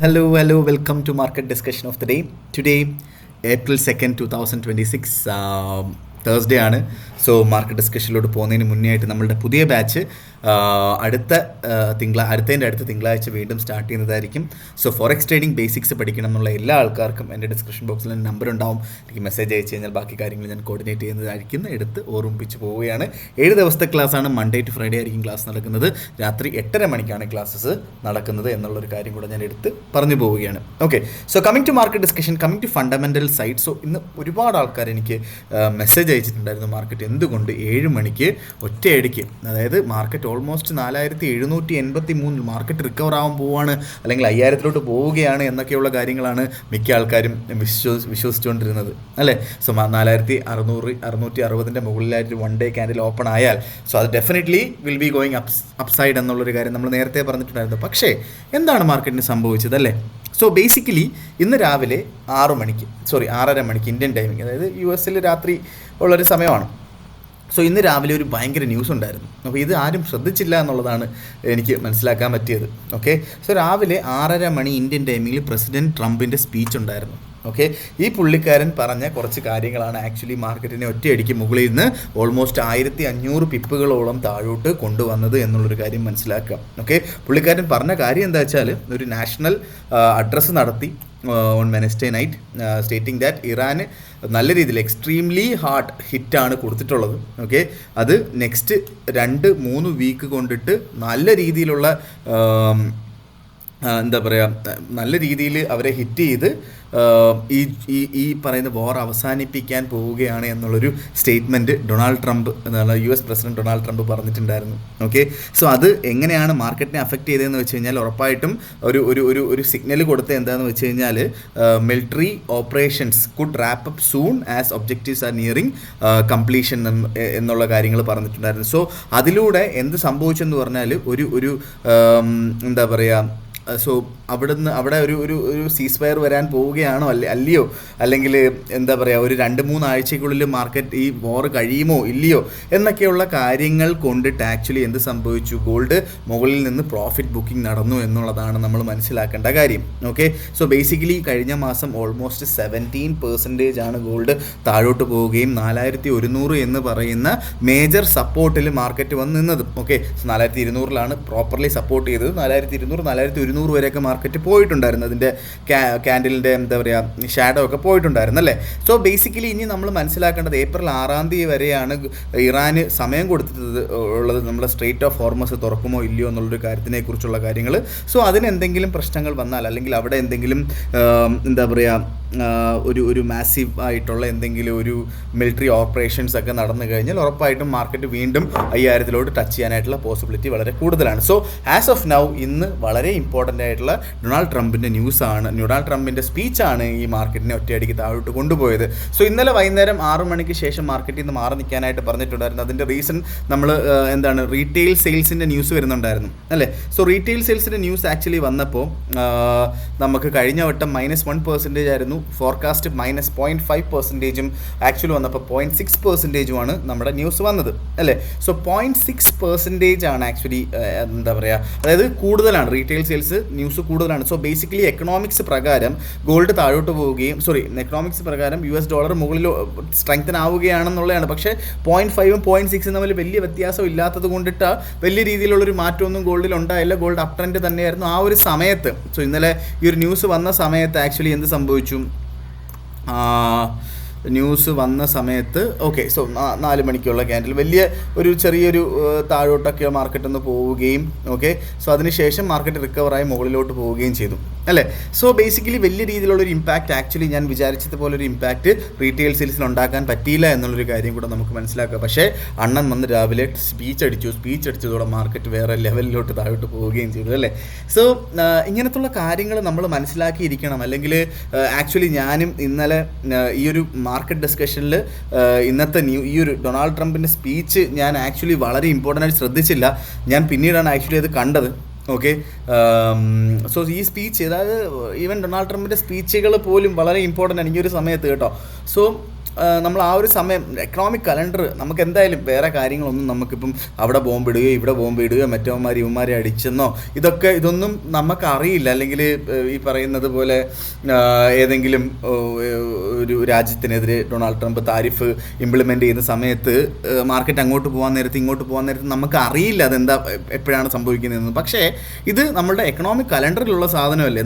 Hello, welcome to Market Discussion of the Day. Today, April 2nd, 2026, Thursday ആണ്. So market ഡിസ്കഷനിലോട്ട് പോകുന്നതിന് മുന്നേ ആയിട്ട് നമ്മളുടെ പുതിയ ബാച്ച് അടുത്ത തിങ്കളാഴ്ച വീണ്ടും സ്റ്റാർട്ട് ചെയ്യുന്നതായിരിക്കും. സോ ഫോറക്സ് ട്രേഡിംഗ് ബേസിക്സ് പഠിക്കണം എന്നുള്ള എല്ലാ ആൾക്കാർക്കും എൻ്റെ ഡിസ്ക്രിപ്ഷൻ ബോക്സിൽ നമ്പർ ഉണ്ടാവും. എനിക്ക് മെസ്സേജ് അയച്ചു കഴിഞ്ഞാൽ ബാക്കി കാര്യങ്ങൾ ഞാൻ കോർഡിനേറ്റ് ചെയ്യുന്നതായിരിക്കും. എടുത്ത് ഓർമ്മിപ്പിച്ച് പോവുകയാണ്. 7 ദിവസത്തെ ക്ലാസ്സാണ്. മൺഡേ ടു ഫ്രൈഡേ ആയിരിക്കും ക്ലാസ് നടക്കുന്നത്. രാത്രി 8:30 മണിക്കാണ് ക്ലാസ്സസ് നടക്കുന്നത് എന്നുള്ളൊരു കാര്യം കൂടെ ഞാൻ എടുത്ത് പറഞ്ഞു പോവുകയാണ്. Okay, so coming to market discussion, coming to fundamental side. So ഇന്ന് ഒരുപാട് ആൾക്കാർ എനിക്ക് മെസ്സേജ് അയച്ചിട്ടുണ്ടായിരുന്നു മാർക്കറ്റ് എന്തുകൊണ്ട് 7 മണിക്ക് ഒറ്റയടിക്ക്, അതായത് മാർക്കറ്റ് ഓൾമോസ്റ്റ് 4783 മാർക്കറ്റ് റിക്കവർ ആവാൻ പോവുകയാണ്, അല്ലെങ്കിൽ 5000 പോവുകയാണ് എന്നൊക്കെയുള്ള കാര്യങ്ങളാണ് മിക്ക ആൾക്കാരും വിശ്വസിച്ചുകൊണ്ടിരുന്നത് അല്ലേ. സോ 4660 മുകളിലായിട്ട് വൺ ഡേ ക്യാൻഡിൽ ഓപ്പൺ ആയാൽ സോ അത് definitely will be going upside എന്നുള്ളൊരു കാര്യം നമ്മൾ നേരത്തെ പറഞ്ഞിട്ടുണ്ടായിരുന്നു. പക്ഷേ എന്താണ് മാർക്കറ്റിന് സംഭവിച്ചത് അല്ലേ? സോ ബേസിക്കലി ഇന്ന് രാവിലെ 6:30 മണിക്ക് ഇന്ത്യൻ ടൈമിംഗ്, അതായത് US രാത്രി ഉള്ളൊരു സമയമാണ്. സോ ഇന്ന് രാവിലെ ഒരു ഭയങ്കര ന്യൂസ് ഉണ്ടായിരുന്നു. അപ്പോൾ ഇത് ആരും ശ്രദ്ധിച്ചില്ല എന്നുള്ളതാണ് എനിക്ക് മനസ്സിലാക്കാൻ പറ്റിയത്. ഓക്കെ, സോ രാവിലെ 6:30 മണി ഇന്ത്യൻ ടൈമിങ്ങിൽ പ്രസിഡൻറ്റ് ട്രംപിൻ്റെ സ്പീച്ച് ഉണ്ടായിരുന്നു. ഓക്കെ, ഈ പുള്ളിക്കാരൻ പറഞ്ഞ കുറച്ച് കാര്യങ്ങളാണ് ആക്ച്വലി മാർക്കറ്റിനെ ഒറ്റയടിക്ക് മുകളിൽ നിന്ന് ഓൾമോസ്റ്റ് 1500 പിപ്പുകളോളം താഴോട്ട് കൊണ്ടുവന്നത് എന്നുള്ളൊരു കാര്യം മനസ്സിലാക്കുക. ഓക്കെ, പുള്ളിക്കാരൻ പറഞ്ഞ കാര്യം എന്താ വെച്ചാൽ ഒരു നാഷണൽ അഡ്രസ്സ് നടത്തി on Wednesday night, stating that ഇറാന് നല്ല രീതിയിൽ എക്സ്ട്രീംലി ഹാർഡ് ഹിറ്റാണ് കൊടുത്തിട്ടുള്ളത്. ഓക്കെ, അത് നെക്സ്റ്റ് 2-3 വീക്ക് കൊണ്ടിട്ട് നല്ല രീതിയിലുള്ള എന്താ പറയുക, നല്ല രീതിയിൽ അവരെ ഹിറ്റ് ചെയ്ത് ഈ പറയുന്ന വാർ അവസാനിപ്പിക്കാൻ പോവുകയാണ് എന്നുള്ളൊരു സ്റ്റേറ്റ്മെൻറ്റ് ഡൊണാൾഡ് ട്രംപ് എന്നുള്ള US പ്രസിഡന്റ് ഡൊണാൾഡ് ട്രംപ് പറഞ്ഞിട്ടുണ്ടായിരുന്നു. ഓക്കെ, സോ അത് എങ്ങനെയാണ് മാർക്കറ്റിനെ അഫക്റ്റ് ചെയ്തതെന്ന് വെച്ച് കഴിഞ്ഞാൽ ഉറപ്പായിട്ടും ഒരു സിഗ്നൽ കൊടുത്ത എന്താണെന്ന് വെച്ച് കഴിഞ്ഞാൽ military operations could wrap up soon as objectives R nearing completion എന്നുള്ള കാര്യങ്ങൾ പറഞ്ഞിട്ടുണ്ടായിരുന്നു. സോ അതിലൂടെ എന്ത് സംഭവിച്ചെന്ന് പറഞ്ഞാൽ ഒരു എന്താ പറയുക, സോ അവിടെ ഒരു സീസ് ഫയർ വരാൻ പോവുകയാണോ അല്ലയോ, അല്ലെങ്കിൽ എന്താ പറയുക ഒരു 2-3 ആഴ്ചക്കുള്ളിൽ മാർക്കറ്റ് ഈ വാർ കഴിയുമോ ഇല്ലയോ എന്നൊക്കെയുള്ള കാര്യങ്ങൾ കൊണ്ടിട്ട് ആക്ച്വലി എന്ത് സംഭവിച്ചു, ഗോൾഡ് മുകളിൽ നിന്ന് പ്രോഫിറ്റ് ബുക്കിംഗ് നടന്നു എന്നുള്ളതാണ് നമ്മൾ മനസ്സിലാക്കേണ്ട കാര്യം. ഓക്കെ, സോ ബേസിക്കലി കഴിഞ്ഞ മാസം ഓൾമോസ്റ്റ് 17% ആണ് ഗോൾഡ് താഴോട്ട് പോവുകയും 4100 എന്ന് പറയുന്ന മേജർ സപ്പോർട്ടിൽ മാർക്കറ്റ് വന്ന് നിന്നത്. ഓക്കെ, 4200 പ്രോപ്പർലി സപ്പോർട്ട് ചെയ്തത്. 4200 വരെയൊക്കെ മാർക്കറ്റ് പോയിട്ടുണ്ടായിരുന്നു. അതിൻ്റെ ക്യാൻഡിലിൻ്റെ എന്താ പറയുക ഷാഡോ ഒക്കെ പോയിട്ടുണ്ടായിരുന്നു അല്ലേ. സോ ബേസിക്കലി ഇനി നമ്മൾ മനസ്സിലാക്കേണ്ടത് ഏപ്രിൽ 6 വരെയാണ് ഇറാന് സമയം കൊടുത്തത് ഉള്ളത്, നമ്മുടെ സ്ട്രെയിറ്റ് ഓഫ് ഹോർമസ് തുറക്കുമോ ഇല്ലയോ എന്നുള്ളൊരു കാര്യത്തിനെ കുറിച്ചുള്ള കാര്യങ്ങൾ. സോ അതിനെന്തെങ്കിലും പ്രശ്നങ്ങൾ വന്നാൽ, അല്ലെങ്കിൽ അവിടെ എന്തെങ്കിലും എന്താ പറയുക ഒരു മാസീവ് ആയിട്ടുള്ള എന്തെങ്കിലും ഒരു മിലിറ്ററി ഓപ്പറേഷൻസ് ഒക്കെ നടന്നു കഴിഞ്ഞാൽ ഉറപ്പായിട്ടും മാർക്കറ്റ് വീണ്ടും 5000 ടച്ച് ചെയ്യാനായിട്ടുള്ള പോസിബിലിറ്റി വളരെ കൂടുതലാണ്. സോ ആസ് ഓഫ് നൗ ഇന്ന് വളരെ ഇമ്പോർട്ടൻ്റ് ആയിട്ടുള്ള ഡൊണാൾഡ് ട്രംപിൻ്റെ സ്പീച്ചാണ് ഈ മാർക്കറ്റിനെ ഒറ്റയടിക്ക് താഴോട്ട് കൊണ്ടുപോയത്. സോ ഇന്നലെ വൈകുന്നേരം 6 മണിക്ക് ശേഷം മാർക്കറ്റിൽ നിന്ന് മാറി നിൽക്കാനായിട്ട് പറഞ്ഞിട്ടുണ്ടായിരുന്നു. അതിൻ്റെ റീസൺ നമ്മൾ റീറ്റെയിൽ സെയിൽസിൻ്റെ ന്യൂസ് വരുന്നുണ്ടായിരുന്നു അല്ലേ. സോ റീറ്റെയിൽ സെയിൽസിൻ്റെ ന്യൂസ് ആക്ച്വലി വന്നപ്പോൾ നമുക്ക് കഴിഞ്ഞ വട്ടം -1% ആയിരുന്നു ഫോർകാസ്റ്റ്, -0.5% ആക്ച്വലി വന്നപ്പോൾ 0.6% നമ്മുടെ ന്യൂസ് വന്നത് അല്ലേ. സോ 0.6% ആണ് ആക്ച്വലി എന്താ പറയുക, അതായത് കൂടുതലാണ് റീറ്റെയിൽ സെയിൽസ് ന്യൂസ് കൂടുതലാണ്. സോ ബേസിക്കലി എക്കണോമിക്സ് പ്രകാരം ഗോൾഡ് താഴോട്ട് പോവുകയും എക്കണോമിക്സ് പ്രകാരം US ഡോളർ മുകളിൽ സ്ട്രെങ്തൻ ആവുകയാണെന്നുള്ളതാണ്. പക്ഷേ 0.5ഉം 0.6ഉം തമ്മിൽ വലിയ വ്യത്യാസം ഇല്ലാത്തത് കൊണ്ടിട്ട് വലിയ രീതിയിലുള്ളൊരു മാറ്റമൊന്നും ഗോൾഡിൽ ഉണ്ടായില്ല. ഗോൾഡ് അപ് ട്രെൻഡ് തന്നെയായിരുന്നു ആ ഒരു സമയത്ത്. സോ ഇന്നലെ ഈ ഒരു ന്യൂസ് വന്ന സമയത്ത് ആക്ച്വലി എന്ത് സംഭവിച്ചു, ന്യൂസ് വന്ന സമയത്ത് ഓക്കെ, സോ 4 മണിക്കുള്ള ക്യാൻഡിൽ വലിയ ചെറിയൊരു താഴോട്ടൊക്കെ മാർക്കറ്റ് ഒന്ന് പോവുകയും ഓക്കെ, സോ അതിനുശേഷം മാർക്കറ്റ് റിക്കവറായി മുകളിലോട്ട് പോവുകയും ചെയ്തു അല്ലേ. സോ ബേസിക്കലി വലിയ രീതിയിലുള്ളൊരു ഇമ്പാക്റ്റ് ആക്ച്വലി ഞാൻ വിചാരിച്ചതുപോലൊരു ഇമ്പാക്റ്റ് റീറ്റെയിൽ സെയിൽസിൽ ഉണ്ടാക്കാൻ പറ്റിയില്ല എന്നുള്ളൊരു കാര്യം കൂടെ നമുക്ക് മനസ്സിലാക്കുക. പക്ഷേ അണ്ണൻ വന്ന് രാവിലെ സ്പീച്ച് അടിച്ചതോടെ മാർക്കറ്റ് വേറെ ലെവലിലോട്ട് താഴോട്ട് പോവുകയും ചെയ്തു അല്ലേ. സോ ഇങ്ങനത്തുള്ള കാര്യങ്ങൾ നമ്മൾ മനസ്സിലാക്കിയിരിക്കണം. അല്ലെങ്കിൽ ആക്ച്വലി ഞാനും ഇന്നലെ ഈ ഒരു മാർക്കറ്റ് ഡിസ്കഷനിൽ ഇന്നത്തെ ഈ ഒരു ഡൊണാൾഡ് ട്രംപിൻ്റെ സ്പീച്ച് ഞാൻ ആക്ച്വലി വളരെ ഇമ്പോർട്ടൻ്റ് ആയിട്ട് ശ്രദ്ധിച്ചില്ല. ഞാൻ പിന്നീടാണ് ആക്ച്വലി അത് കണ്ടത്. ഓക്കെ, സോ ഈ സ്പീച്ച്, അതായത് ഈവൻ ഡൊണാൾഡ് ട്രംപിൻ്റെ സ്പീച്ചുകൾ പോലും വളരെ ഇമ്പോർട്ടൻ്റ് ആണ് ഈ ഒരു സമയത്ത് കേട്ടോ. സോ നമ്മൾ ആ ഒരു സമയം എക്കണോമിക് കലണ്ടർ നമുക്ക് എന്തായാലും വേറെ കാര്യങ്ങളൊന്നും നമുക്കിപ്പം അവിടെ ബോംബിടുകയോ ഇവിടെ ബോംബിടുകയോ മറ്റവന്മാർ ഇവന്മാരെ അടിച്ചെന്നോ ഇതൊന്നും നമുക്കറിയില്ല. അല്ലെങ്കിൽ ഈ പറയുന്നത് പോലെ ഏതെങ്കിലും ഒരു രാജ്യത്തിനെതിരെ ഡൊണാൾഡ് ട്രംപ് താരിഫ് ഇംപ്ലിമെൻ്റ് ചെയ്യുന്ന സമയത്ത് മാർക്കറ്റ് അങ്ങോട്ട് പോകാൻ നേരത്ത് ഇങ്ങോട്ട് പോകാൻ നേരത്ത് നമുക്ക് അറിയില്ല അതെന്താ എപ്പോഴാണ് സംഭവിക്കുന്നതെന്ന്. പക്ഷേ ഇത് നമ്മളുടെ എക്കണോമിക് കലണ്ടറിലുള്ള സാധനമല്ലേ,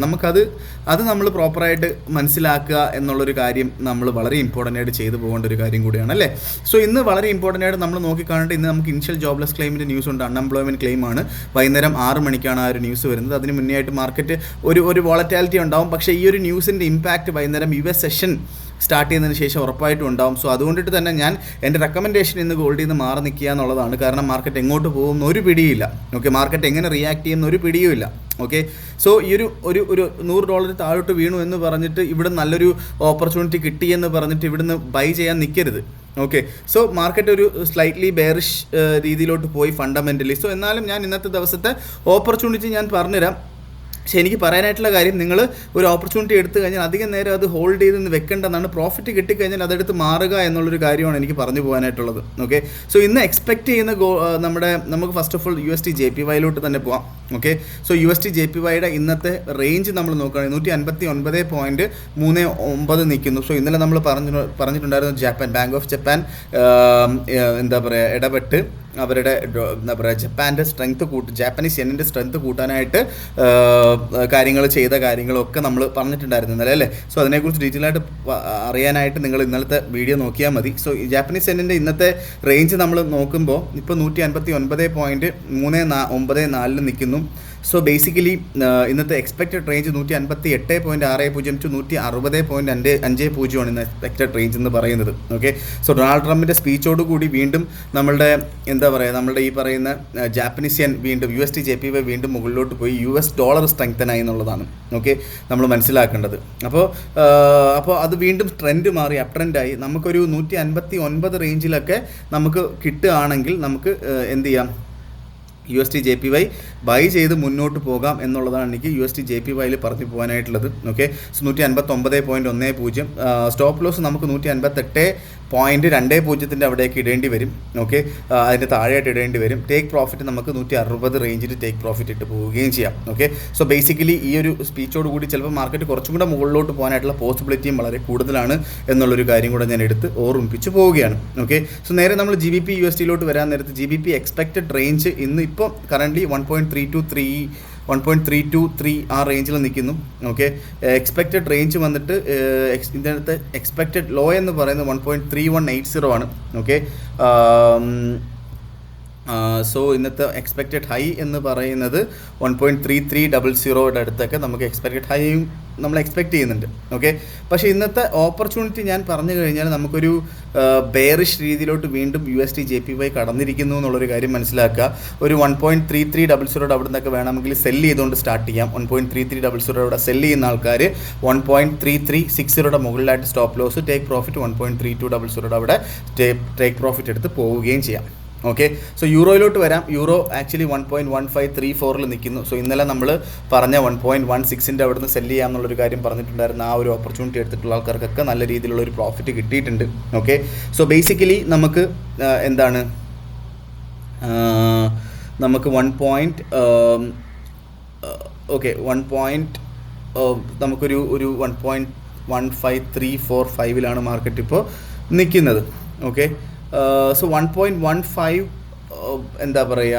അത് നമ്മൾ പ്രോപ്പറായിട്ട് മനസ്സിലാക്കുക എന്നുള്ളൊരു കാര്യം നമ്മൾ വളരെ ഇമ്പോർട്ടൻ്റ് ആയിട്ട് ചെയ്തു പോകേണ്ട ഒരു കാര്യം കൂടിയാണ് അല്ലേ. സോ ഇന്ന് വളരെ ഇമ്പോർട്ടൻ്റ് ആയിട്ട് നമ്മൾ നോക്കിക്കാണേണ്ട ഇന്ന് നമുക്ക് ഇനിഷ്യൽ ജോബ്ലെസ് ക്ലെയിമിൻ്റെ ന്യൂസ് ഉണ്ട്. അൺഎംപ്ലോയ്മെൻറ്റ് ക്ലെയിമാണ് വൈകുന്നേരം 6 മണിക്കാണ് ആ ഒരു ന്യൂസ് വരുന്നത്. അതിന് മുന്നേ ആയിട്ട് മാർക്കറ്റ് ഒരു വോളറ്റാലിറ്റി ഉണ്ടാവും. പക്ഷേ ഈ ഒരു ന്യൂസിൻ്റെ ഇമ്പാക്റ്റ് വൈകുന്നേരം US സെഷൻ സ്റ്റാർട്ട് ചെയ്യുന്നതിന് ശേഷം ഉറപ്പായിട്ടും ഉണ്ടാവും. സോ അതുകൊണ്ടിട്ട് തന്നെ ഞാൻ എൻ്റെ റെക്കമെൻഡേഷൻ ഇന്ന് ഗോൾഡിൽ നിന്ന് മാറി നിൽക്കുക എന്നുള്ളതാണ്. കാരണം മാർക്കറ്റ് എങ്ങോട്ട് പോകുന്ന ഒരു പിടിയില്ല. ഓക്കെ, മാർക്കറ്റ് എങ്ങനെ റിയാക്ട് ചെയ്യുന്ന ഒരു പിടിയുമില്ല. ഓക്കെ, സോ ഈ ഒരു $100 താഴോട്ട് വീണു എന്ന് പറഞ്ഞിട്ട് ഇവിടെ നല്ലൊരു ഓപ്പർച്യൂണിറ്റി കിട്ടിയെന്ന് പറഞ്ഞിട്ട് ഇവിടുന്ന് ബൈ ചെയ്യാൻ നിൽക്കരുത്. ഓക്കെ, സോ മാർക്കറ്റ് ഒരു സ്ലൈറ്റ്ലി ബെയറിഷ് രീതിയിലോട്ട് പോയി ഫണ്ടമെൻ്റലി. സോ എന്നാലും ഞാൻ ഇന്നത്തെ ദിവസത്തെ ഓപ്പർച്യൂണിറ്റി ഞാൻ പറഞ്ഞുതരാം. പക്ഷേ എനിക്ക് പറയാനായിട്ടുള്ള കാര്യം, നിങ്ങൾ ഒരു ഓപ്പർച്യൂണിറ്റി എടുത്തു കഴിഞ്ഞാൽ അധികം നേരം അത് ഹോൾഡ് ചെയ്ത് വെക്കേണ്ടതാണ്. പ്രോഫിറ്റ് കിട്ടിക്കഴിഞ്ഞാൽ അതെടുത്ത് മാറുക എന്നുള്ളൊരു കാര്യമാണ് എനിക്ക് പറഞ്ഞു പോകാനായിട്ടുള്ളത്. ഓക്കെ, സോ ഇന്ന് എക്സ്പെക്റ്റ് ചെയ്യുന്ന നമുക്ക് first of all USD JPY തന്നെ പോവാം. ഓക്കെ, സോ USD JPYയുടെ ഇന്നത്തെ റേഞ്ച് നമ്മൾ നോക്കുകയാണെങ്കിൽ 159.39 നിൽക്കുന്നു. സോ ഇന്നലെ നമ്മൾ പറഞ്ഞിട്ടുണ്ടായിരുന്നു ബാങ്ക് ഓഫ് ജപ്പാൻ എന്താ പറയുക ഇടപെട്ട് അവരുടെ എന്താ പറയുക ജപ്പാൻ്റെ ജാപ്പനീസ് യെന്നിൻ്റെ സ്ട്രെങ്ത് കൂട്ടാനായിട്ട് ചെയ്ത കാര്യങ്ങളൊക്കെ നമ്മൾ പറഞ്ഞിട്ടുണ്ടായിരുന്നു ഇന്നലെ അല്ലേ. സോ അതിനെക്കുറിച്ച് ഡീറ്റെയിൽ ആയിട്ട് അറിയാനായിട്ട് നിങ്ങൾ ഇന്നലത്തെ വീഡിയോ നോക്കിയാൽ മതി. സോ ഈ ജാപ്പനീസ് യെന്നിൻ്റെ ഇന്നത്തെ റേഞ്ച് നമ്മൾ നോക്കുമ്പോൾ ഇപ്പോൾ 159.394 നിൽക്കുന്നു. സോ ബേസിക്കലി ഇന്നത്തെ എക്സ്പെക്റ്റഡ് റേഞ്ച് 158.60 ടു 160.50 ഇന്ന് എക്സ്പെക്റ്റഡ് റേഞ്ച് എന്ന് പറയുന്നത്. ഓക്കെ, സോ ഡൊണാൾഡ് ട്രംപിൻ്റെ സ്പീച്ചോട് കൂടി വീണ്ടും നമ്മളുടെ ഈ പറയുന്ന ജാപ്പനീസ് യെൻ വീണ്ടും USD JPY വീണ്ടും മുകളിലോട്ട് പോയി US ഡോളർ സ്ട്രെങ്തനായി എന്നുള്ളതാണ് ഓക്കെ നമ്മൾ മനസ്സിലാക്കേണ്ടത്. അപ്പോൾ അത് വീണ്ടും ട്രെൻഡ് മാറി അപ് ട്രെൻഡായി. നമുക്കൊരു 159 റേഞ്ചിലൊക്കെ നമുക്ക് കിട്ടുകയാണെങ്കിൽ നമുക്ക് എന്ത് ചെയ്യാം, USD JPY ബൈ ചെയ്ത് മുന്നോട്ട് പോകാം എന്നുള്ളതാണ് എനിക്ക് USD JPYയിൽ പറഞ്ഞു പോകാനായിട്ടുള്ളത്. ഓക്കെ, സോ 159.10 സ്റ്റോപ്പ് ലോസ് നമുക്ക് 158.20 അവിടേക്ക് ഇടേണ്ടി വരും. ഓക്കെ, അതിൻ്റെ താഴെയായിട്ട് ഇടേണ്ടി വരും. ടേക്ക് പ്രോഫിറ്റ് നമുക്ക് 160 റേഞ്ചിൽ ടേക്ക് പ്രോഫിറ്റ് ഇട്ട് പോവുകയും ചെയ്യാം. ഓക്കെ, സോ ബേസിക്കലി ഈ ഒരു സ്പീച്ചോട് കൂടി ചിലപ്പോൾ മാർക്കറ്റ് കുറച്ചും കൂടെ മുകളിലോട്ട് പോകാനായിട്ടുള്ള പോസിബിലിറ്റിയും വളരെ കൂടുതലാണ് എന്നുള്ളൊരു കാര്യം കൂടെ ഞാൻ എടുത്ത് ഓർമ്മിപ്പിച്ച് പോവുകയാണ്. ഓക്കെ, സോ നേരെ നമ്മൾ GBP USDയിലോട്ട് വരാൻ നേരത്ത് GBP എക്സ്പെക്റ്റഡ് റേഞ്ച് ഇന്ന് ഇപ്പോൾ കറൻ്റ് 1.323 ആ റേഞ്ചിൽ നിൽക്കുന്നു. ഓക്കെ, എക്സ്പെക്റ്റഡ് റേഞ്ച് വന്നിട്ട് ഇതിനകത്ത് എക്സ്പെക്റ്റഡ് ലോ എന്ന് പറയുന്നത് 1.3180 ആണ്. ഓക്കെ, സോ ഇന്നത്തെ എക്സ്പെക്റ്റഡ് ഹൈ എന്ന് പറയുന്നത് 1.3300 അടുത്തൊക്കെ നമുക്ക് എക്സ്പെക്റ്റഡ് ഹൈയും നമ്മൾ എക്സ്പെക്റ്റ് ചെയ്യുന്നുണ്ട്. ഓക്കെ, പക്ഷേ ഇന്നത്തെ ഓപ്പർച്യൂണിറ്റി ഞാൻ പറഞ്ഞു കഴിഞ്ഞാൽ നമുക്കൊരു ബെയറിഷ് രീതിയിലോട്ട് വീണ്ടും USD JPY കടന്നിരിക്കുന്നു എന്നുള്ളൊരു കാര്യം മനസ്സിലാക്കുക. ഒരു 1.3300 അവിടെ നിന്നൊക്കെ വേണമെങ്കിൽ സെല്ല് ചെയ്തുകൊണ്ട് സ്റ്റാർട്ട് ചെയ്യാം. 1.3300 അവിടെ സെല്ല് ചെയ്യുന്ന ആൾക്കാർ 1.3360 മുകളിലായിട്ട് സ്റ്റോപ്പ് ലോസ്, ടേക്ക് പ്രോഫിറ്റ് 1.3200 അവിടെ ടേക്ക് പ്രോഫിറ്റ് എടുത്ത് പോവുകയും ചെയ്യാം. ഓക്കെ, സോ യൂറോയിലോട്ട് വരാം. യൂറോ ആക്ച്വലി 1.1534 നിൽക്കുന്നു. സോ ഇന്നലെ നമ്മൾ പറഞ്ഞ 1.16 അവിടെ നിന്ന് സെല്ല് ചെയ്യാമെന്നുള്ളൊരു കാര്യം പറഞ്ഞിട്ടുണ്ടായിരുന്നു. ആ ഒരു ഓപ്പർച്യൂണിറ്റി എടുത്തിട്ടുള്ള ആൾക്കാർക്കൊക്കെ നല്ല രീതിയിലുള്ളൊരു പ്രോഫിറ്റ് കിട്ടിയിട്ടുണ്ട്. ഓക്കെ, സോ ബേസിക്കലി നമുക്ക് എന്താണ് നമുക്ക് നമുക്കൊരു 1.15345 മാർക്കറ്റ് ഇപ്പോൾ നിൽക്കുന്നത്. ഓക്കെ, സോ 1.15 എന്താ പറയുക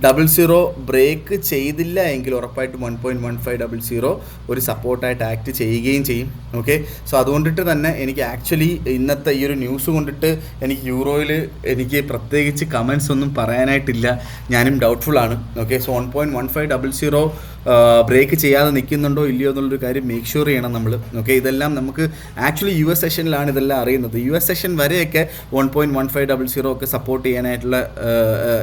00 ബ്രേക്ക് ചെയ്തില്ല എങ്കിൽ ഉറപ്പായിട്ടും 1.1500 ഒരു സപ്പോർട്ടായിട്ട് ആക്ട് ചെയ്യുകയും ചെയ്യും. ഓക്കെ, സോ അതുകൊണ്ടിട്ട് തന്നെ എനിക്ക് ആക്ച്വലി ഇന്നത്തെ ഈ ഒരു ന്യൂസ് കൊണ്ടിട്ട് എനിക്ക് യൂറോയിൽ എനിക്ക് പ്രത്യേകിച്ച് കമൻസ് ഒന്നും പറയാനായിട്ടില്ല. ഞാനും ഡൗട്ട്ഫുള്ളാണ്. ഓക്കെ, സോ 1.1500 ബ്രേക്ക് ചെയ്യാതെ നിൽക്കുന്നുണ്ടോ ഇല്ലയോ എന്നുള്ളൊരു കാര്യം മേക്ക് ഷുവർ ചെയ്യണം നമ്മൾ. ഓക്കെ, ഇതെല്ലാം നമുക്ക് ആക്ച്വലി US സെഷനിലാണ് ഇതെല്ലാം അറിയുന്നത്. US സെഷൻ വരെയൊക്കെ 1.1500 ഒക്കെ സപ്പോർട്ട് ചെയ്യാനായിട്ടുള്ള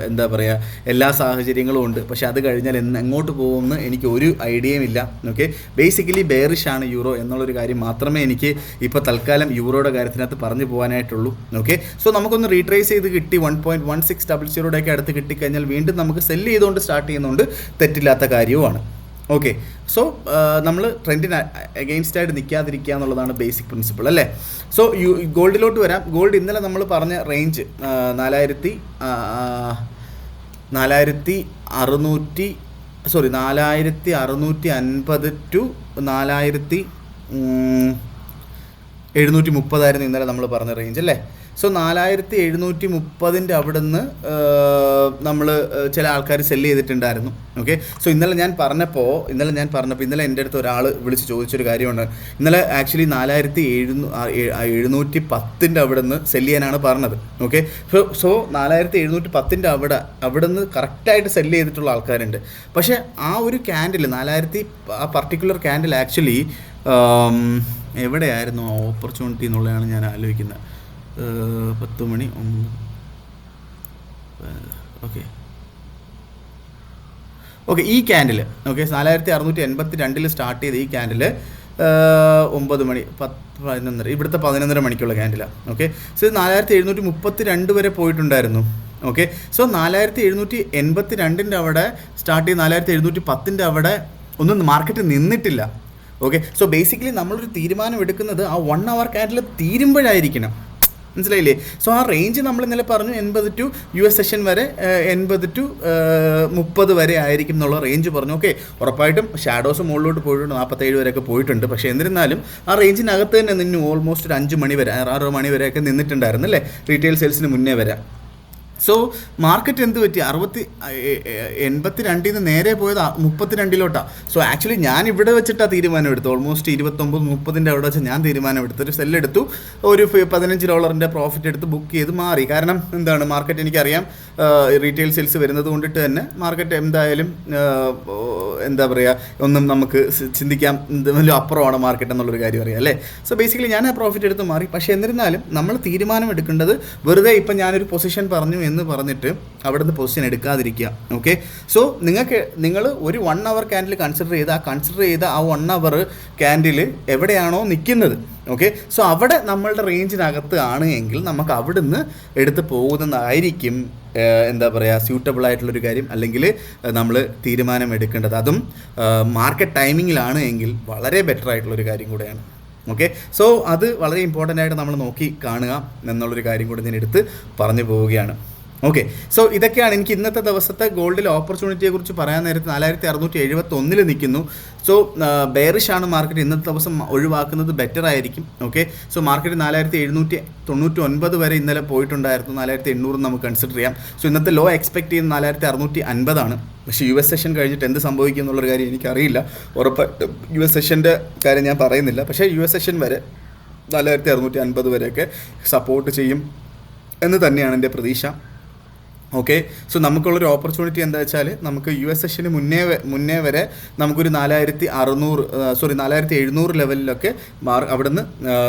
എന്താ പറയുക എല്ലാ സാഹചര്യങ്ങളും ഉണ്ട്. പക്ഷേ അത് കഴിഞ്ഞാൽ എങ്ങോട്ട് പോകുമെന്ന് എനിക്ക് ഒരു ഐഡിയയും ഇല്ല. ഓക്കെ, ബേസിക്കലി ബെയറിഷ് ആണ് യൂറോ എന്നുള്ളൊരു കാര്യം മാത്രമേ എനിക്ക് ഇപ്പോൾ തൽക്കാലം യൂറോയുടെ കാര്യത്തിനകത്ത് പറഞ്ഞു പോകാനായിട്ടുള്ളൂ. ഓക്കെ, സോ നമുക്കൊന്ന് റീട്രേസ് ചെയ്ത് കിട്ടി 1.1600 അടുത്ത് കിട്ടിക്കഴിഞ്ഞാൽ വീണ്ടും നമുക്ക് സെല്ല് ചെയ്തുകൊണ്ട് സ്റ്റാർട്ട് ചെയ്യുന്നതുകൊണ്ട് തെറ്റില്ലാത്ത കാര്യവുമാണ്. ഓക്കെ. സോ നമ്മൾ ട്രെൻഡിന് അഗെയിൻസ്റ്റായിട്ട് നിൽക്കാതിരിക്കുക എന്നുള്ളതാണ് ബേസിക് പ്രിൻസിപ്പിൾ അല്ലേ. സോ ഗോൾഡിലോട്ട് വരാം. ഗോൾഡ് ഇന്നലെ നമ്മൾ പറഞ്ഞ റേഞ്ച് 4650 ടു 4730 ഇന്നലെ നമ്മൾ പറഞ്ഞ റേഞ്ച് അല്ലേ. സോ 4730 അവിടെ നിന്ന് നമ്മൾ ചില ആൾക്കാർ സെല്ല് ചെയ്തിട്ടുണ്ടായിരുന്നു. ഓക്കെ. സോ ഇന്നലെ ഞാൻ പറഞ്ഞപ്പോൾ ഇന്നലെ എൻ്റെ അടുത്ത് ഒരാൾ വിളിച്ച് ചോദിച്ചൊരു കാര്യമുണ്ട്. ഇന്നലെ ആക്ച്വലി 4710 അവിടെ നിന്ന് സെല്ല് ചെയ്യാനാണ് പറഞ്ഞത്. ഓക്കെ. സോ 4710 അവിടെ നിന്ന് കറക്റ്റായിട്ട് സെല്ല് ചെയ്തിട്ടുള്ള ആൾക്കാരുണ്ട്. പക്ഷേ ആ ഒരു ക്യാൻഡിൽ ആ പർട്ടിക്കുലർ ക്യാൻഡിൽ ആക്ച്വലി എവിടെയായിരുന്നു ആ ഓപ്പർച്യൂണിറ്റി എന്നുള്ളതാണ് ഞാൻ ആലോചിക്കുന്നത്. 10 മണി. ഓക്കെ. ഈ ക്യാൻഡിൽ 4682 സ്റ്റാർട്ട് ചെയ്ത ഈ ക്യാൻഡിൽ 9 മണി 11:30 ഇവിടുത്തെ 11:30 മണിക്കുള്ള ക്യാൻഡിലാണ്. ഓക്കെ. സോ 4732 വരെ പോയിട്ടുണ്ടായിരുന്നു. ഓക്കെ. സോ 4782 അവിടെ സ്റ്റാർട്ട് ചെയ്ത് 4710 അവിടെ ഒന്നും മാർക്കറ്റ് നിന്നിട്ടില്ല. ഓക്കെ. സോ ബേസിക്കലി നമ്മളൊരു തീരുമാനം എടുക്കുന്നത് ആ 1 hour ക്യാൻഡിൽ തീരുമ്പോഴായിരിക്കണം. മനസ്സിലായില്ലേ? സോ ആ റേഞ്ച് നമ്മൾ ഇന്നലെ പറഞ്ഞു 80 ടു US സെഷൻ വരെ 80 ടു 30 വരെ ആയിരിക്കും എന്നുള്ള റേഞ്ച് പറഞ്ഞു. ഓക്കെ. ഉറപ്പായിട്ടും ഷാഡോസ് മുകളിലോട്ട് പോയിട്ടുണ്ട്, 47 വരെയൊക്കെ പോയിട്ടുണ്ട്. പക്ഷേ എന്നിരുന്നാലും ആ റേഞ്ചിനകത്ത് തന്നെ നിന്ന് ഓൾമോസ്റ്റ് ഒരു 5 മണി വരെ 6 മണി വരെയൊക്കെ നിന്നിട്ടുണ്ടായിരുന്നു അല്ലേ, റീറ്റെയിൽ സെയിൽസിന് മുന്നേ വരെ. സോ മാർക്കറ്റ് എന്ത് പറ്റി, 82 നേരെ പോയത് 32 സോ ആക്ച്വലി ഞാൻ ഇവിടെ വെച്ചിട്ടാണ് തീരുമാനം എടുത്തത്. ഓൾമോസ്റ്റ് 29-30 അവിടെ വെച്ച് ഞാൻ തീരുമാനം എടുത്തു. ഒരു സെല്ലെടുത്തു, ഒരു $15 പ്രോഫിറ്റ് എടുത്ത് ബുക്ക് ചെയ്ത് മാറി. കാരണം എന്താണ്, മാർക്കറ്റ് എനിക്കറിയാം റീറ്റെയിൽ സെയിൽസ് വരുന്നത് കൊണ്ടിട്ട് തന്നെ മാർക്കറ്റ് എന്തായാലും എന്താ പറയുക, ഒന്നും നമുക്ക് ചിന്തിക്കാം വലിയ അപ്പുറമാണ് മാർക്കറ്റ് എന്നുള്ളൊരു കാര്യം അറിയാം അല്ലേ. സോ ബേസിക്കലി ഞാൻ ആ പ്രോഫിറ്റ് എടുത്ത് മാറി. പക്ഷേ എന്നിരുന്നാലും നമ്മൾ തീരുമാനം എടുക്കേണ്ടത് വെറുതെ ഇപ്പം ഞാനൊരു പൊസിഷൻ പറഞ്ഞു എന്ന് പറഞ്ഞിട്ട് അവിടെ നിന്ന് പൊസിഷൻ എടുക്കാതിരിക്കുക. ഓക്കെ. സോ നിങ്ങൾ ഒരു 1 hour ക്യാൻഡിൽ കൺസിഡർ ചെയ്ത ആ 1 hour ക്യാൻഡിൽ എവിടെയാണോ നിൽക്കുന്നത്, ഓക്കെ, സോ അവിടെ നമ്മളുടെ റേഞ്ചിനകത്ത് ആണ് എങ്കിൽ നമുക്ക് അവിടെ നിന്ന് എടുത്ത് പോകുന്നതായിരിക്കും എന്താ പറയുക സ്യൂട്ടബിൾ ആയിട്ടുള്ളൊരു കാര്യം, അല്ലെങ്കിൽ നമ്മൾ തീരുമാനം എടുക്കേണ്ടത്. അതും മാർക്കറ്റ് ടൈമിങ്ങിലാണ് എങ്കിൽ വളരെ ബെറ്റർ ആയിട്ടുള്ളൊരു കാര്യം കൂടെയാണ്. ഓക്കെ. സോ അത് വളരെ ഇമ്പോർട്ടൻ്റ് ആയിട്ട് നമ്മൾ നോക്കി കാണുക എന്നുള്ളൊരു കാര്യം കൂടി ഞാൻ എടുത്ത് പറഞ്ഞു പോവുകയാണ്. ഓക്കെ. സോ ഇതൊക്കെയാണ് എനിക്ക് ഇന്നത്തെ ദിവസത്തെ ഗോൾഡിലെ ഓപ്പർച്യൂണിറ്റിയെ കുറിച്ച് പറയാൻ നേരത്ത് 4671 നിൽക്കുന്നു. സോ ബെയറിഷാണ് മാർക്കറ്റ്. ഇന്നത്തെ ദിവസം ഒഴിവാക്കുന്നത് ബെറ്റർ ആയിരിക്കും. ഓക്കെ. സോ മാർക്കറ്റ് 4799 വരെ ഇന്നലെ പോയിട്ടുണ്ടായിരുന്നു. 4800 നമുക്ക് കൺസിഡർ ചെയ്യാം. സോ ഇന്നത്തെ ലോ എക്സ്പെക്ട് ചെയ്യുന്നത് 4650 പക്ഷേ US സെഷൻ കഴിഞ്ഞിട്ട് എന്ത് സംഭവിക്കും എന്നുള്ളൊരു കാര്യം എനിക്കറിയില്ല. ഉറപ്പായിട്ടും US സെഷൻ്റെ കാര്യം ഞാൻ പറയുന്നില്ല. പക്ഷേ US സെഷൻ വരെ 4650 വരെയൊക്കെ സപ്പോർട്ട് ചെയ്യും എന്ന് തന്നെയാണ് എൻ്റെ പ്രതീക്ഷ. ഓക്കെ. സോ നമുക്കുള്ളൊരു ഓപ്പർച്യൂണിറ്റി എന്താ വെച്ചാൽ, നമുക്ക് US സെഷന് മുന്നേ വരെ നമുക്കൊരു 4700 ലെവലിലൊക്കെ അവിടുന്ന്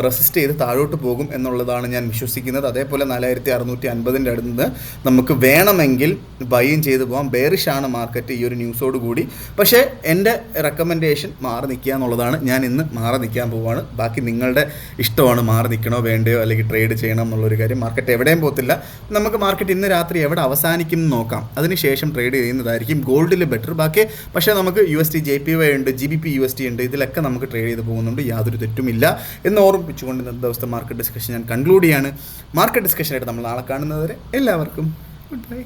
റെസിസ്റ്റ് ചെയ്ത് താഴോട്ട് പോകും എന്നുള്ളതാണ് ഞാൻ വിശ്വസിക്കുന്നത്. അതേപോലെ 4650 അടുത്ത് നമുക്ക് വേണമെങ്കിൽ ബൈയും ചെയ്ത് പോകാം. ബെയറിഷാണ് മാർക്കറ്റ് ഈ ഒരു ന്യൂസോട് കൂടി. പക്ഷേ എൻ്റെ റെക്കമെൻഡേഷൻ മാറി നിൽക്കുക എന്നുള്ളതാണ്. ഞാൻ ഇന്ന് മാറി നിൽക്കാൻ പോവുകയാണ്. ബാക്കി നിങ്ങളുടെ ഇഷ്ടമാണ്, മാറി നിൽക്കണോ വേണ്ടയോ അല്ലെങ്കിൽ ട്രേഡ് ചെയ്യണം എന്നുള്ളൊരു കാര്യം. മാർക്കറ്റ് എവിടെയും പോകത്തില്ല. നമുക്ക് മാർക്കറ്റ് ഇന്ന് രാത്രി എവിടെ അവസാനിക്കും നോക്കാം, അതിനുശേഷം ട്രേഡ് ചെയ്യുന്നതായിരിക്കും ഗോൾഡിൽ ബെറ്റർ. ബാക്കി പക്ഷേ നമുക്ക് USD JPY ഉണ്ട്, GBP USD ഉണ്ട്, ഇതിലൊക്കെ നമുക്ക് ട്രേഡ് ചെയ്ത് പോകുന്നുണ്ട്. യാതൊരു തെറ്റുമില്ല എന്ന് ഓർമ്മിപ്പിച്ചുകൊണ്ട് ഇന്നത്തെ ദിവസത്തെ മാർക്കറ്റ് ഡിസ്കഷൻ ഞാൻ കൺക്ലൂഡ് ചെയ്യാണ്. മാർക്കറ്റ് ഡിസ്കഷനായിട്ട് നമ്മൾ നാളെ കാണുന്നതുവരെ എല്ലാവർക്കും ഗുഡ് ബൈ.